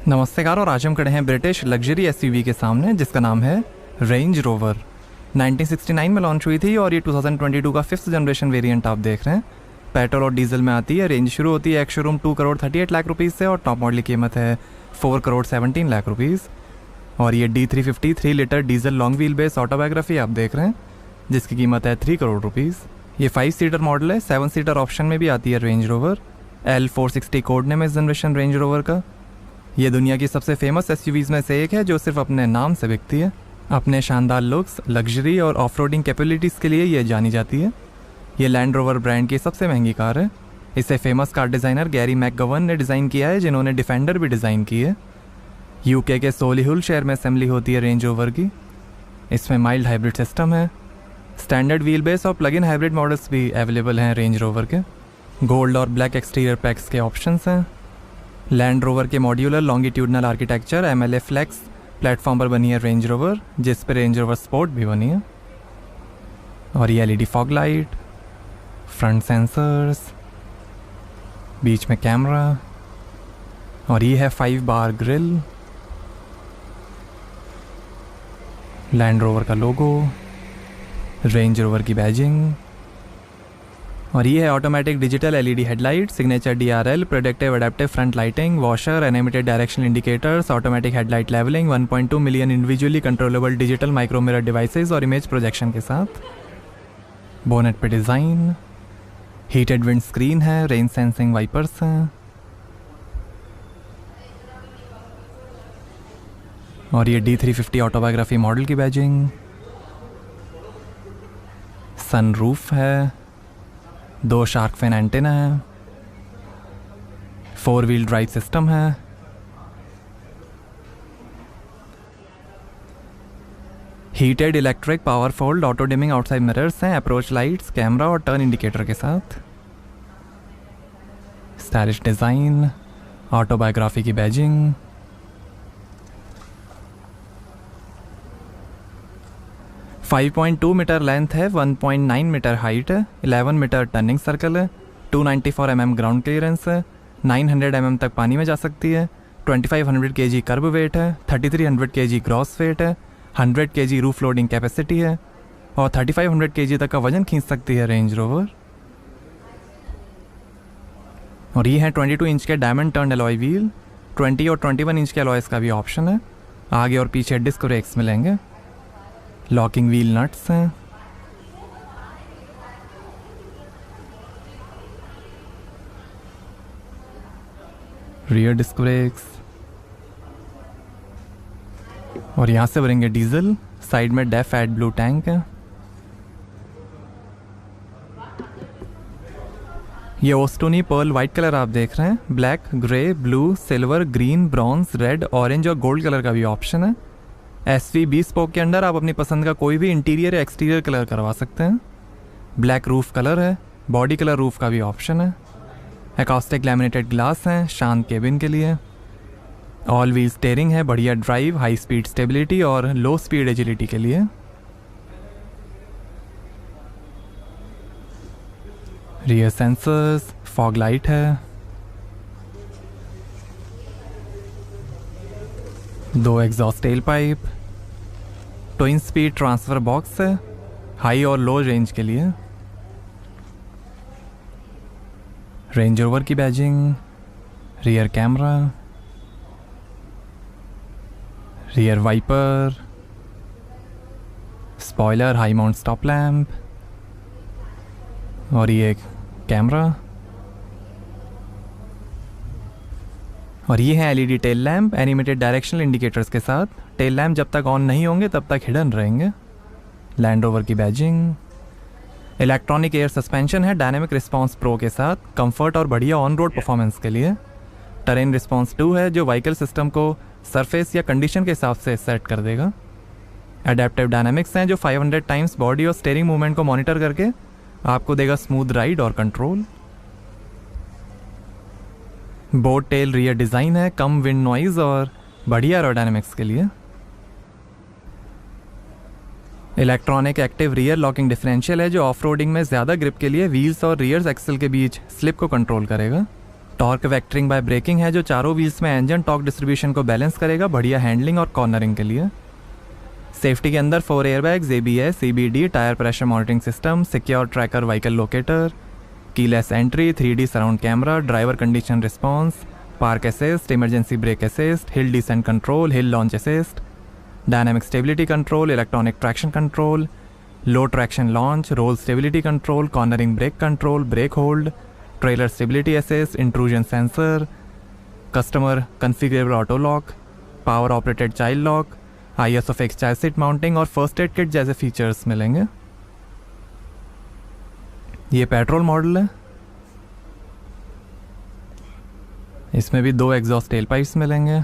नमस्कार। और आज हम खड़े हैं ब्रिटिश लग्जरी एसयूवी के सामने जिसका नाम है रेंज रोवर। 1969 में लॉन्च हुई थी और ये 2022 का 5th जनरेशन वेरिएंट आप देख रहे हैं। पेट्रोल और डीजल में आती है। रेंज शुरू होती है ex showroom 2 crore 38 lakh rupees से और टॉप मॉडल की कीमत है 4 करोड़ 17 लाख रुपीज़। और ये D350 3 litre diesel long wheel base autobiography आप देख रहे हैं जिसकी कीमत है 3 करोड़ रुपीज़। ये 5 सीटर मॉडल है। 7 सीटर ऑप्शन में भी आती है range rover. L460 code name है इस जनरेशन रेंज रोवर का। ये दुनिया की सबसे फेमस एसयूवीज़ में से एक है जो सिर्फ अपने नाम से बिकती है। अपने शानदार लुक्स, लग्जरी और ऑफ-रोडिंग कैपेबिलिटीज़ के लिए ये जानी जाती है। ये लैंड रोवर ब्रांड की सबसे महंगी कार है। इसे famous car designer Gary McGovern ने डिज़ाइन किया है जिन्होंने डिफेंडर भी डिज़ाइन की है। यूके के सोलिहुल शहर में असेंबली होती है रेंज रोवर की। इसमें माइल्ड हाइब्रिड सिस्टम है। स्टैंडर्ड व्हील बेस और प्लग इन हाइब्रिड मॉडल्स भी अवेलेबल हैं रेंज रोवर के। गोल्ड और ब्लैक एक्सटीरियर पैक्स के ऑप्शंस हैं। लैंड रोवर के modular longitudinal architecture MLA flex platform पर बनी है रेंज रोवर, जिस पर रेंज रोवर स्पोर्ट भी बनी है। और ये LED fog light, front sensors, बीच में कैमरा, और ये है 5 बार ग्रिल, लैंड रोवर का लोगो, रेंज रोवर की बैजिंग। और ये है automatic digital LED headlight, signature DRL, productive adaptive front lighting, washer, animated directional indicators, automatic headlight levelling, 1.2 million individually controllable digital micro mirror devices और image projection के साथ। Bonnet पे design, heated windscreen है, rain sensing wipers हैं। और ये D350 autobiography model की badging. Sunroof है, 2 शार्क फिन एंटेना है, 4 व्हील ड्राइव सिस्टम है। Heated electric power fold auto dimming outside mirrors हैं, अप्रोच लाइट्स, कैमरा और टर्न इंडिकेटर के साथ। स्टाइलिश डिज़ाइन, ऑटोबायोग्राफी की बैजिंग। फाइव 5.2 मीटर लेंथ है, 1.9 मीटर हाइट है, 11 मीटर टर्निंग सर्कल है, 294 mm ग्राउंड क्लियरेंस है, 900 mm तक पानी में जा सकती है, 2500 kg कर्ब वेट है, 3300 kg ग्रॉस वेट है, 100 kg रूफ लोडिंग कैपेसिटी है और 3500 kg तक का वजन खींच सकती है रेंज रोवर। और ये है 22 इंच के डायमंड टर्न एलॉय व्हील। 20 और 21 इंच के एलॉयस का भी ऑप्शन है। आगे और पीछे डिस्क ब्रेक्स मिलेंगे। लॉकिंग व्हील नट्स हैं। Rear disc brakes. और यहाँ से भरेंगे डीजल। साइड में डेफ एड ब्लू टैंक है। ये ओस्टोनी पर्ल वाइट कलर आप देख रहे हैं। Black, grey, blue, silver, green, bronze, red, orange और गोल्ड कलर का भी ऑप्शन है। SV स्पोक के अंदर आप अपनी पसंद का कोई भी इंटीरियर या एक्सटीरियर कलर करवा सकते हैं। ब्लैक रूफ कलर है। बॉडी कलर रूफ का भी ऑप्शन है। एकॉस्टिक लैमिनेटेड ग्लास हैं शांत केबिन के लिए। ऑल व्हील स्टीयरिंग है, बढ़िया ड्राइव, हाई स्पीड स्टेबिलिटी और लो स्पीड एजिलिटी के लिए। रियर सेंसर्स, फॉग लाइट है, 2 exhaust tail pipe, twin speed transfer box है, हाई और लो रेंज के लिए। रेंज रोवर की badging, rear camera, rear wiper, spoiler, high mount stop lamp और ये कैमरा। और ये है LED tail lamp animated directional indicators के साथ। टेल लैम्प जब तक ऑन नहीं होंगे तब तक हिडन रहेंगे। लैंड रोवर की बैजिंग। इलेक्ट्रॉनिक एयर सस्पेंशन है डायनेमिक रिस्पांस प्रो के साथ, कंफर्ट और बढ़िया ऑन रोड परफॉर्मेंस के लिए। टरेन रिस्पांस 2 है जो व्हीकल सिस्टम को सरफेस या कंडीशन के हिसाब से सेट कर देगा। एडेप्टिव डायनामिक्स हैं जो 500 टाइम्स बॉडी और स्टीयरिंग मूवमेंट को मॉनिटर करके आपको देगा स्मूथ राइड और control. Boat tail rear design है, कम विंड नॉइज और बढ़िया एरोडायनामिक्स के लिए। Electronic active rear locking differential है जो ऑफ रोडिंग में ज़्यादा ग्रिप के लिए व्हील्स और रियर एक्सल के बीच स्लिप को कंट्रोल करेगा। टॉर्क वेक्टरिंग बाय ब्रेकिंग है जो चारों व्हील्स में इंजन टॉर्क डिस्ट्रीब्यूशन को बैलेंस करेगा बढ़िया हैंडलिंग और कॉर्नरिंग के लिए। सेफ्टी के अंदर 4 airbags, ABS, CBD, tyre pressure monitoring system, secure tracker vehicle locator, keyless entry, 3D surround camera, driver condition response, park assist, emergency brake assist, hill descent control, hill launch assist, dynamic stability control, electronic traction control, low traction launch, roll stability control, cornering brake control, brake hold, trailer stability assist, intrusion sensor, customer configurable auto lock, power operated child lock, ISO fix child seat mounting और first aid kit जैसे features मिलेंगे। ये petrol model है, इसमें भी 2 exhaust tail pipes मिलेंगे।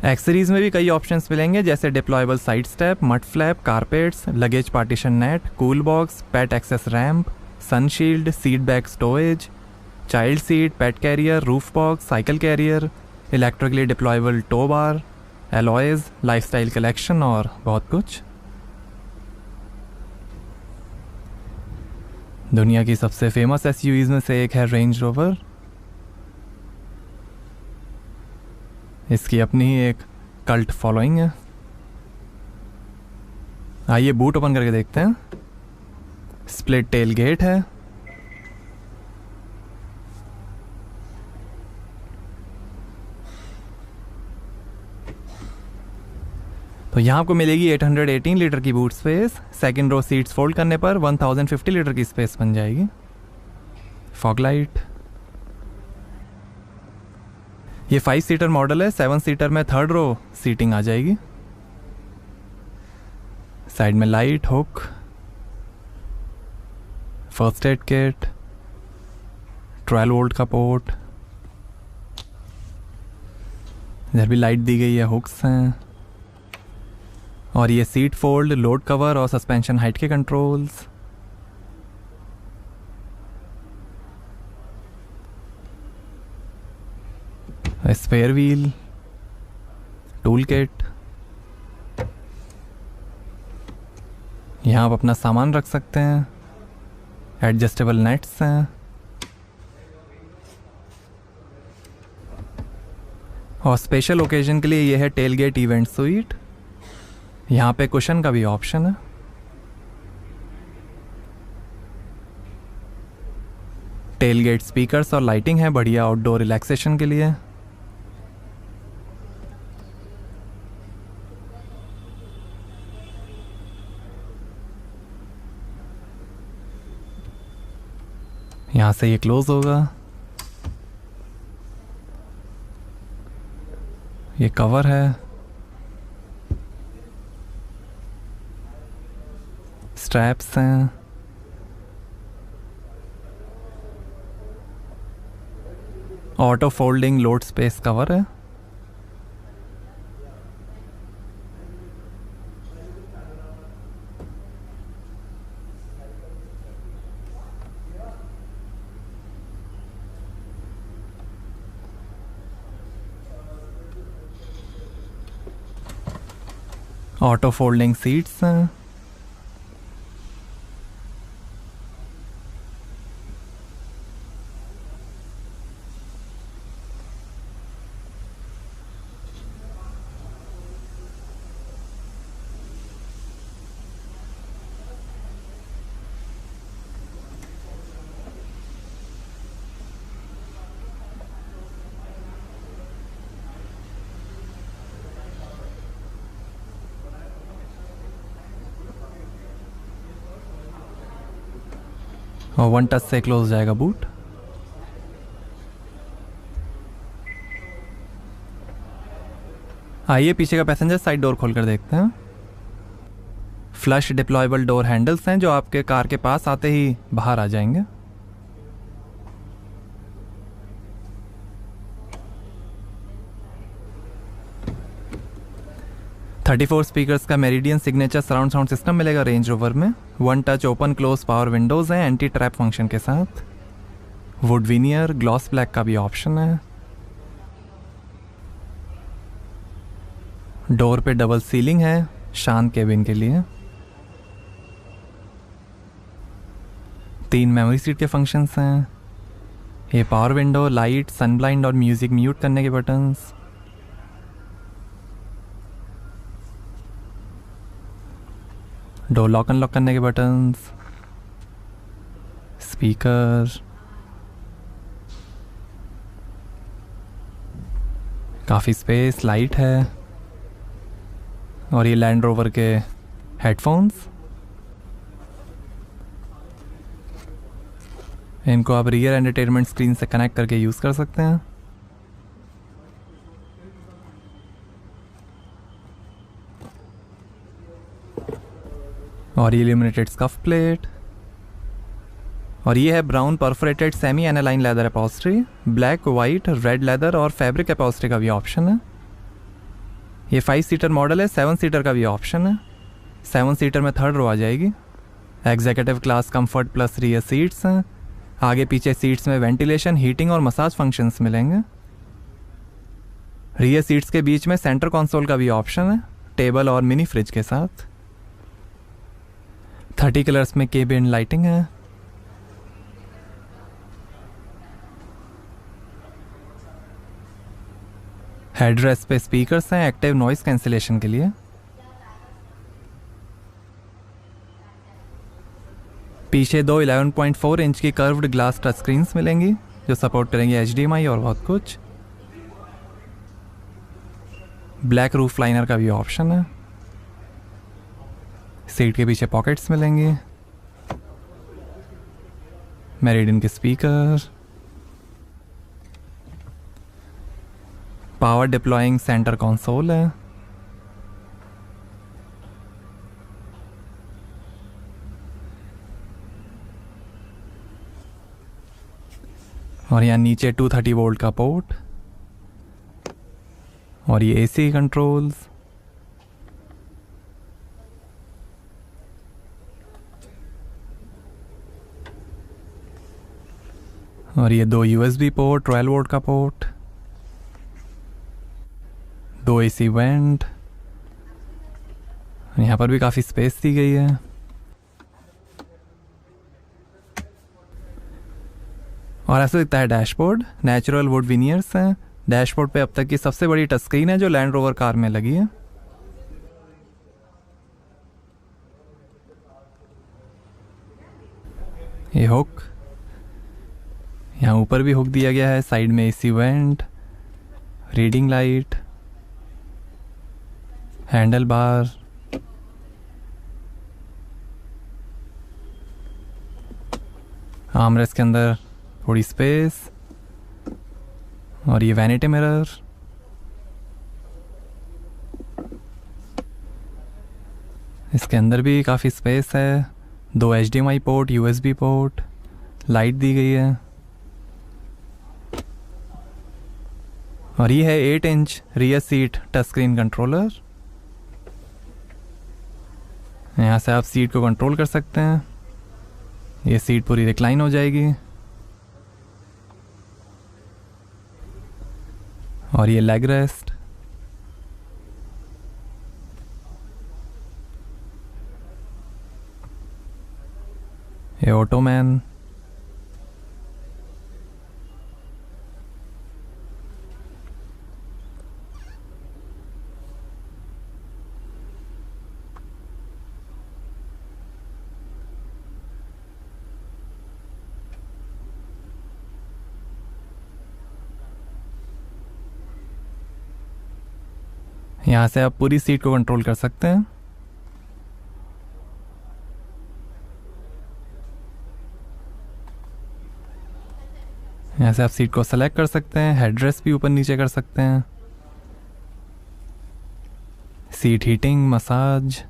Accessories में भी कई ऑप्शंस मिलेंगे जैसे deployable side step, mud flap, carpets, luggage partition net, cool box, pet access ramp, sun shield, seat back storage, child seat, pet carrier, roof box, cycle carrier, electrically deployable tow bar, alloys, lifestyle collection और बहुत कुछ। दुनिया की सबसे famous SUVs में से एक है रेंज रोवर। इसकी अपनी ही एक कल्ट फॉलोइंग है। आइए बूट ओपन करके देखते हैं। स्प्लिट टेल गेट है, तो यहाँ आपको मिलेगी 818 लीटर की boot space. Second row seats fold करने पर 1050 लीटर की स्पेस बन जाएगी। फॉग लाइट, ये 5 सीटर मॉडल है। 7 सीटर में थर्ड रो सीटिंग आ जाएगी। साइड में light, hook, first aid kit, 12 volt का पोर्ट, इधर भी लाइट दी गई है, हुक्स हैं और ये सीट फोल्ड, लोड कवर और सस्पेंशन हाइट के controls. Spare wheel, tool kit, यहाँ आप अपना सामान रख सकते हैं। एडजस्टेबल नेट्स हैं और स्पेशल ओकेजन के लिए ये है टेलगेट इवेंट स्वीट। यहाँ पे कुशन का भी ऑप्शन है। टेलगेट स्पीकर्स और लाइटिंग है बढ़िया आउटडोर रिलैक्सेशन के लिए। यहाँ से ये क्लोज होगा। ये कवर है, स्ट्रैप्स हैं, auto folding load space cover है। ऑटो फोल्डिंग सीट्स हैं। और 1 टच से क्लोज जाएगा बूट। आइए पीछे का पैसेंजर साइड डोर खोलकर देखते हैं। फ्लश डिप्लॉयबल डोर हैंडल्स हैं जो आपके कार के पास आते ही बाहर आ जाएंगे। $34 स्पीकर्स का meridian signature surround sound system मिलेगा रेंज रोवर में। 1 touch open close power Windows हैं एंटी ट्रैप फंक्शन के साथ। वुड विनियर, ग्लॉस ब्लैक का भी ऑप्शन है। डोर पे डबल सीलिंग है शांत केबिन के लिए। 3 मेमोरी सीट के फंक्शंस हैं। ये पावर विंडो, लाइट, सन ब्लाइंड और म्यूजिक म्यूट करने के बटन्स। डोर लॉक अनलॉक करने के बटन्स, स्पीकर, काफ़ी स्पेस, लाइट है। और ये लैंड रोवर के हेडफोन्स। इनको आप रियर एंटरटेनमेंट स्क्रीन से कनेक्ट करके यूज़ कर सकते हैं। और ये इल्यूमिनेटेड स्कफ प्लेट। और ये है brown perforated semi aniline leather upholstery. Black, white, red leather और फैब्रिक अपॉल्स्ट्री का भी ऑप्शन है। ये 5 सीटर मॉडल है, 7 सीटर का भी ऑप्शन है। 7 सीटर में 3rd रो आ जाएगी। Executive class comfort plus rear seats हैं। आगे पीछे सीट्स में वेंटिलेशन, हीटिंग और मसाज फंक्शंस मिलेंगे। रियर सीट्स के बीच में सेंटर कंसोल का भी ऑप्शन है, टेबल और मिनी फ्रिज के साथ। 30 कलर्स में केबिन लाइटिंग है। हेडरेस्ट पे स्पीकर्स हैं एक्टिव नॉइस कैंसिलेशन के लिए। पीछे 2 11.4 इंच की कर्व्ड ग्लास टच स्क्रीन्स मिलेंगी जो सपोर्ट करेंगे HDMI और बहुत कुछ। ब्लैक रूफ लाइनर का भी ऑप्शन है। सीट के पीछे पॉकेट्स मिलेंगे। मेरिडियन के speaker, power deploying centre console है। और यहाँ नीचे 230 वोल्ट का पोर्ट। और ये AC कंट्रोल्स। और ये 2 USB पोर्ट, 12 वोल्ट का पोर्ट, 2 AC वेंट। यहाँ पर भी काफ़ी स्पेस दी गई है। और ऐसा दिखता है डैशबोर्ड। नेचुरल वुड विनियर्स हैं। डैशबोर्ड पे अब तक की सबसे बड़ी टच स्क्रीन है जो लैंड रोवर कार में लगी है। ये हुक, यहाँ ऊपर भी हुक दिया गया है। साइड में AC went, reading light, handle bar, armrest के अंदर थोड़ी स्पेस। और ये वैनिटी मिरर। इसके अंदर भी काफ़ी स्पेस है। 2 HDMI port, USB port, light दी गई है। और ये है 8 inch rear seat touch screen controller. यहाँ से आप सीट को कंट्रोल कर सकते हैं। ये सीट पूरी रिक्लाइन हो जाएगी। और ये लेग रेस्ट। ये ऑटोमैन। यहाँ से आप पूरी सीट को कंट्रोल कर सकते हैं। यहाँ से आप सीट को सेलेक्ट कर सकते हैं। हेडरेस्ट भी ऊपर नीचे कर सकते हैं। Seat heating, massage.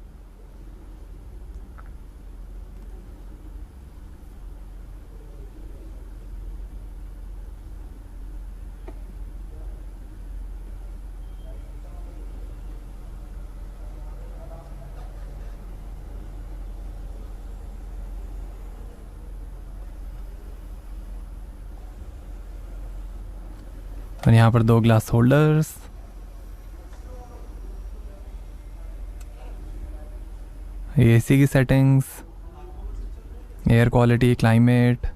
और यहाँ पर 2 ग्लास होल्डर्स। AC की सेटिंग्स, एयर क्वालिटी, क्लाइमेट,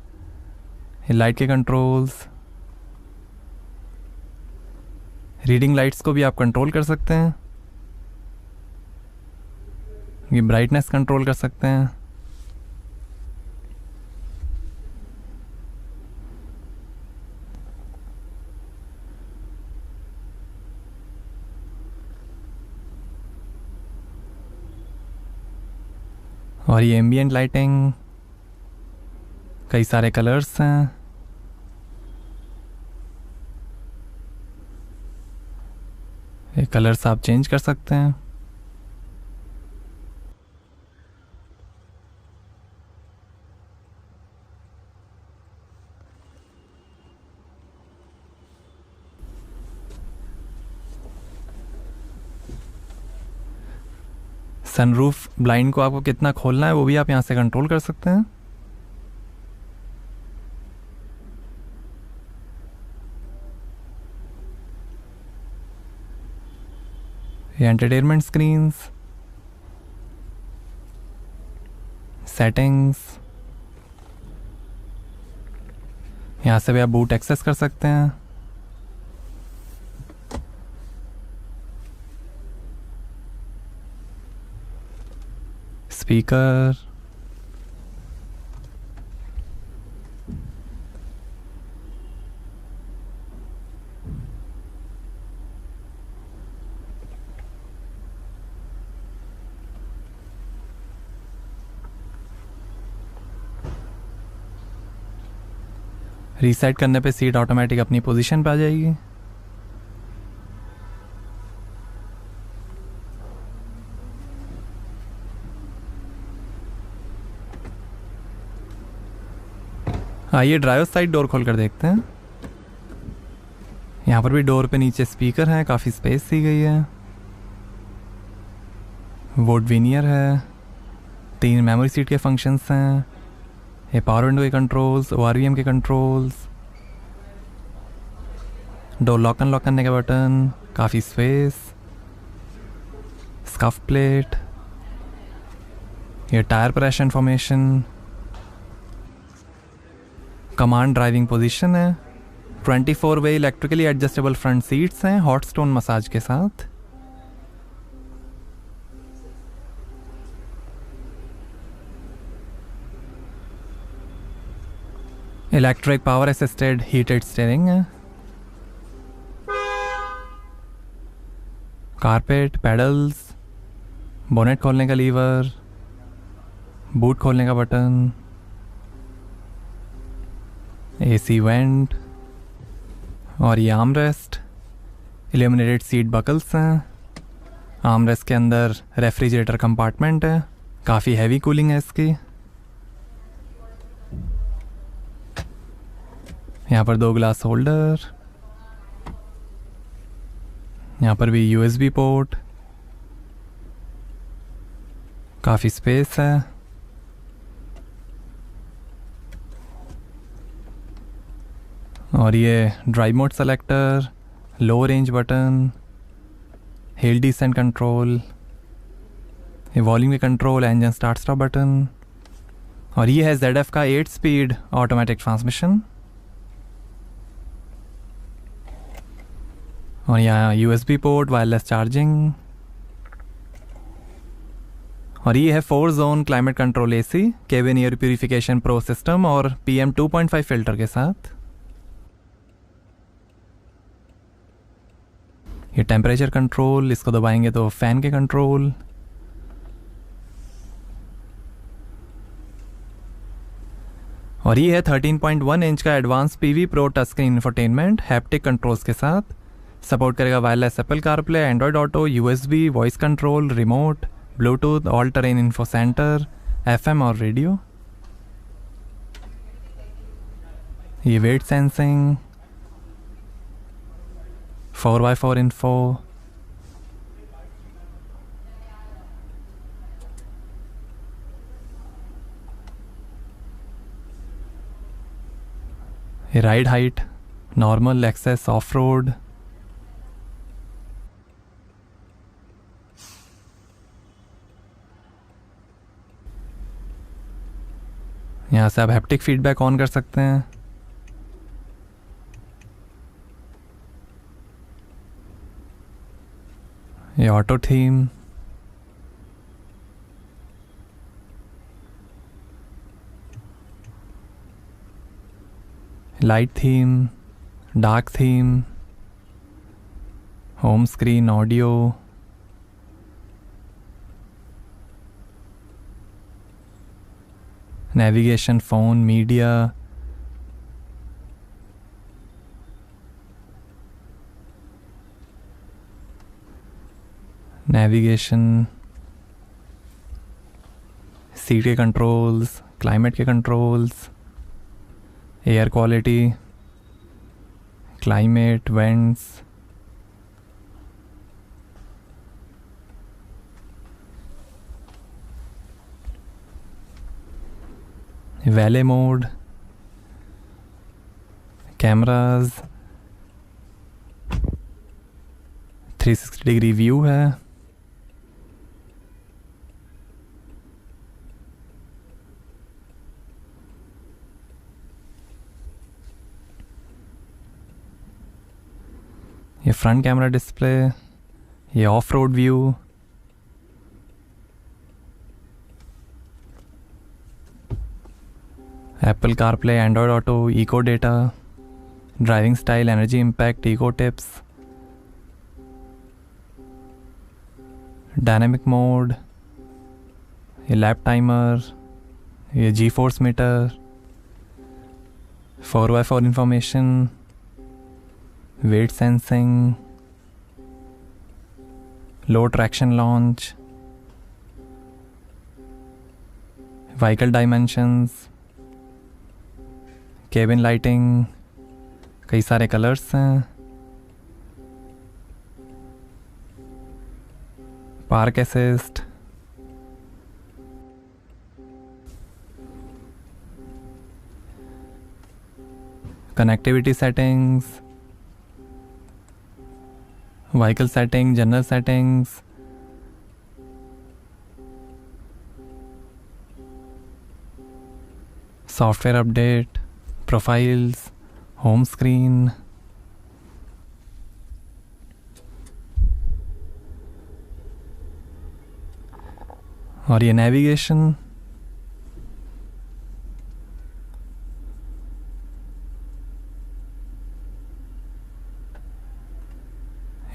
ये लाइट के कंट्रोल्स, रीडिंग लाइट्स को भी आप कंट्रोल कर सकते हैं। ये ब्राइटनेस कंट्रोल कर सकते हैं। और ये एम्बिएंट लाइटिंग, कई सारे कलर्स हैं। ये कलर्स आप चेंज कर सकते हैं। सनरूफ ब्लाइंड को आपको कितना खोलना है वो भी आप यहाँ से कंट्रोल कर सकते हैं। ये एंटरटेनमेंट स्क्रीन्स, सेटिंग्स, यहाँ से भी आप बूट एक्सेस कर सकते हैं। स्पीकर, रीसेट करने पे सीट ऑटोमेटिक अपनी पोजीशन पे आ जाएगी। आइए ड्राइवर साइड डोर खोल कर देखते हैं। यहाँ पर भी डोर पे नीचे स्पीकर है, काफ़ी स्पेस दी गई है। वोट विनियर है, 3 मेमोरी सीट के फंक्शंस हैं। ये पावर विंडो के कंट्रोल्स, ORVM के कंट्रोल्स, डोर लॉक अनलॉक करने का बटन, काफ़ी स्पेस, स्कफ प्लेट, ये tyre pressure information, command driving position है, 24 वे इलेक्ट्रिकली एडजस्टेबल फ्रंट सीट्स हैं हॉट स्टोन मसाज के साथ। Electric power assisted heated steering है। कारपेट, पैडल्स, बोनेट खोलने का लीवर, बूट खोलने का बटन, AC वेंट, और ये आर्मरेस्ट, इल्यूमिनेटेड सीट बकल्स हैं। आर्मरेस्ट के अंदर रेफ्रिजरेटर कंपार्टमेंट है, काफ़ी हैवी कूलिंग है इसकी। यहाँ पर 2 ग्लास होल्डर, यहाँ पर भी USB पोर्ट, काफ़ी स्पेस है। और ये ड्राइव मोड सेलेक्टर, लो रेंज बटन, हिल डिसेंट कंट्रोल, ये वॉल्यूम के control, engine start stop button, और ये है ZF का 8 स्पीड ऑटोमेटिक ट्रांसमिशन। और यहाँ USB पोर्ट, वायरलेस चार्जिंग, और ये है 4 zone climate control AC, cabin air purification pro system और PM 2.5 फिल्टर के साथ। ये टेम्परेचर कंट्रोल, इसको दबाएंगे तो फैन के कंट्रोल। और ये है 13.1 इंच का advance PV pro touch screen infotainment haptic controls के साथ। सपोर्ट करेगा wireless Apple CarPlay, Android Auto, USB, voice control, remote, Bluetooth, all terrain info centre, FM और रेडियो। ये वेट सेंसिंग, 4x4 इन्फो, ये ride height, normal, access, off road. यहाँ से आप haptic feedback on कर सकते हैं। ये auto theme, light theme, dark theme, home screen, audio, navigation, phone, media, navigation, seat के कंट्रोल्स, क्लाइमेट के controls, air quality, climate, vents, valet mode, cameras, 360 degree view है, ये फ्रंट कैमरा डिस्प्ले, ये off road view, Apple CarPlay, Android auto, eco data, driving style, energy impact, eco tips, dynamic mode, ये lap timer, ये G force meter, 4x4 information, weight sensing, low traction launch, vehicle dimensions, cabin lighting, कई सारे colours हैं, park assist, connectivity settings, vehicle setting, general settings, software update, profiles, home screen, और ये navigation,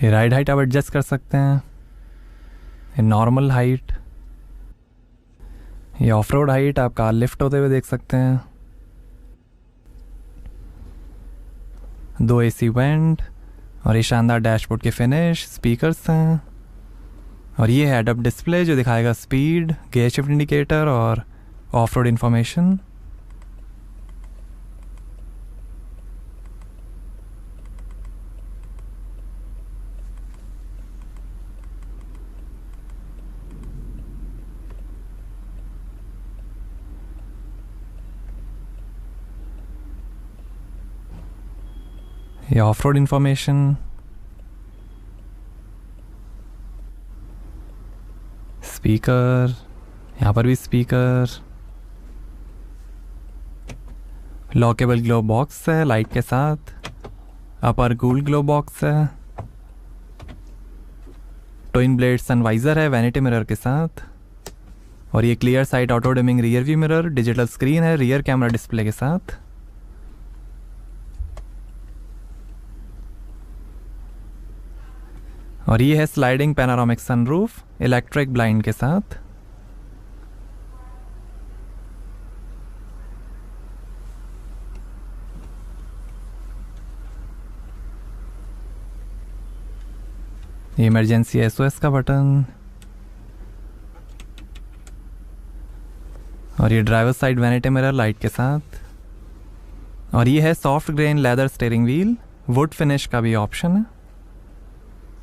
ये ride height आप adjust कर सकते हैं, ये नॉर्मल हाइट, ये ऑफ रोड हाइट आप कार लिफ्ट होते हुए देख सकते हैं, 2 AC वेंट, और ये शानदार डैशबोर्ड के फिनिश, स्पीकर्स हैं, और ये है हेड अप डिस्प्ले जो दिखाएगा स्पीड, गियर शिफ्ट इंडिकेटर और ऑफ रोड इंफॉर्मेशन। ये ऑफ रोड इंफॉर्मेशन, स्पीकर, यहाँ पर भी स्पीकर, लॉकेबल ग्लो बॉक्स है लाइट के साथ, अपर कूल ग्लो बॉक्स है, ट्विन ब्लेड सनवाइजर है वैनिटी मिरर के साथ, और ये clear site auto dimming rear view mirror, digital screen है रियर कैमरा डिस्प्ले के साथ, और ये है sliding panoramic sunroof electric blind के साथ। ये इमरजेंसी SOS का बटन, और ये driver side vanity mirror light के साथ, और ये है soft grain leather steering wheel, would finish का भी ऑप्शन है।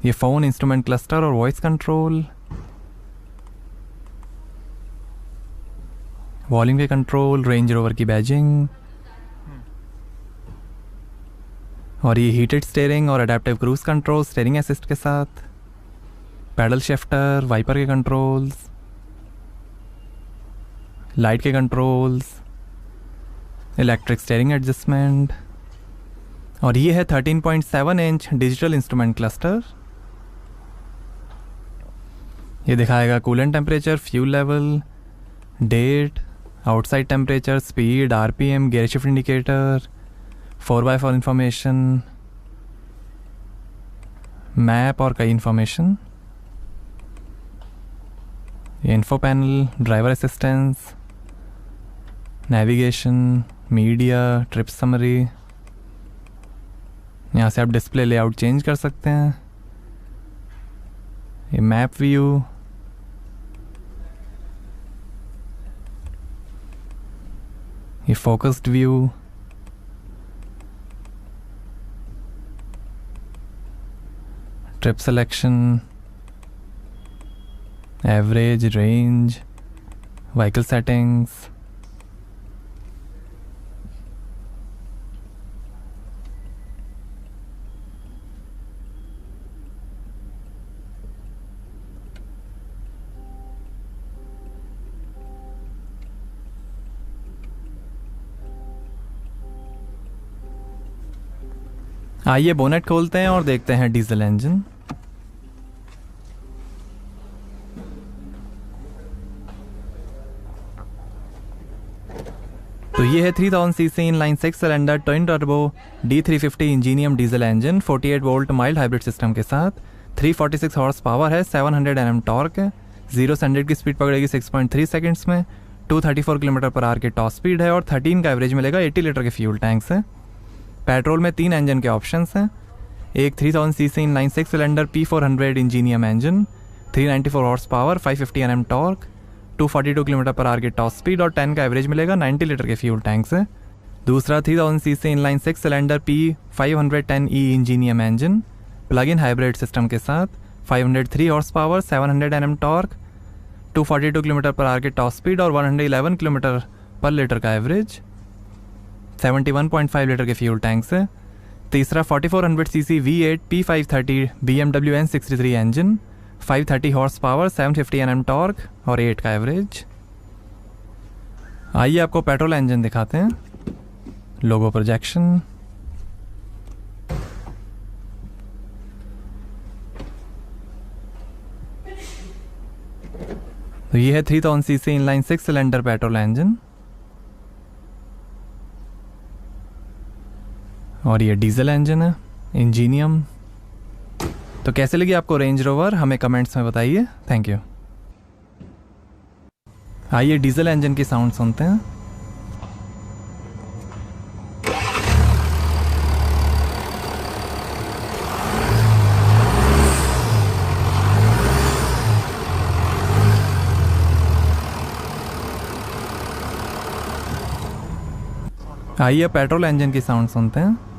ये फ़ोन, इंस्ट्रूमेंट क्लस्टर और वॉइस कंट्रोल, वॉल्यूम के कंट्रोल, रेंज रोवर की बैजिंग, और ये हीटेड स्टीयरिंग और adaptive cruise control steering assist के साथ, पैडल शिफ्टर, वाइपर के कंट्रोल्स, लाइट के कंट्रोल्स, इलेक्ट्रिक स्टीयरिंग एडजस्टमेंट, और ये है 13.7 इंच डिजिटल इंस्ट्रूमेंट क्लस्टर। ये दिखाएगा coolant temperature, fuel level, date, outside temperature, speed, RPM, gear shift indicator, 4x4 information, map और कई इंफॉर्मेशन। ये info panel, driver assistance, navigation, media, trip summary. यहाँ से आप डिस्प्ले लेआउट चेंज कर सकते हैं। ये मैप व्यू, ये focused view, trip selection, average, range, vehicle settings. आइए बोनेट खोलते हैं और देखते हैं डीजल इंजन। तो ये है 3000 CC inline 6 cylinder twin turbo D350 Ingenium diesel engine 48 volt mild hybrid system के साथ। 346 हॉर्स पावर है, 700 Nm टॉर्क है, 0 से 100 की स्पीड पकड़ेगी 6.3 सेकंड्स में, 234 km/h की टॉप स्पीड है और 13 का एवरेज मिलेगा। 80 लीटर के फ्यूल टैंक्स है। पेट्रोल में 3 इंजन के ऑप्शंस हैं। एक 3000 CC inline 6 cylinder P400 Ingenium engine, 394 horse power, 550 Nm torque, 242 km/h की टॉप स्पीड और 10 का एवरेज मिलेगा। 90 लीटर के फ्यूल टैंक्स है। दूसरा 3000 CC inline 6 cylinder P510E Ingenium engine, plug in hybrid system के साथ, 503 horse power, 700 Nm torque, 242 km/h की टॉप स्पीड और 111 km/लीटर का एवरेज। 71.5 लीटर के फ्यूल टैंक्स है। तीसरा 4400 CC V8 P530 BMW N63 engine, 530 horse power, 750 Nm torque और 8 का एवरेज। आइए आपको पेट्रोल इंजन दिखाते हैं। लोगो प्रोजेक्शन, तो ये है 3000 CC inline 6 cylinder petrol engine और ये डीजल इंजन है इंजीनियम। तो कैसे लगी आपको रेंज रोवर, हमें कमेंट्स में बताइए। Thank you. आइए डीजल इंजन की साउंड सुनते हैं। आइए पेट्रोल इंजन की साउंड सुनते हैं।